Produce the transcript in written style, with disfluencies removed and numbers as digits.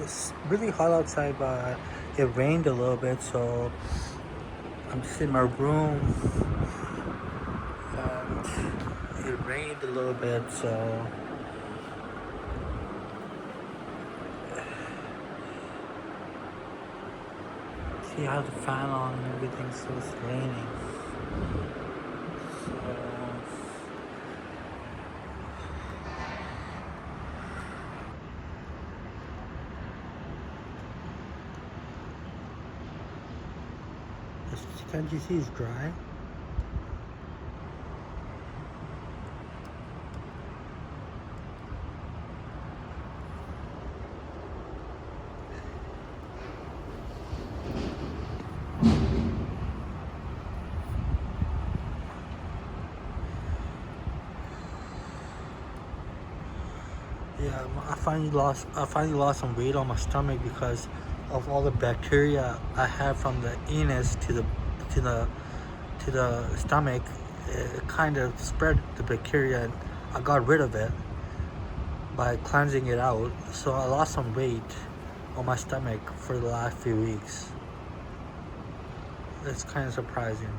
It's really hot outside, but it rained a little bit, so I'm just in my room. And it rained a little bit, so see, I have the fan on and everything, so it's raining. So can't you see it's dry? Yeah, I finally lost some weight on my stomach because of all the bacteria I had from the anus to the to the stomach. It kind of spread the bacteria, and I got rid of it by cleansing it out. So I lost some weight on my stomach for the last few weeks. It's kind of surprising.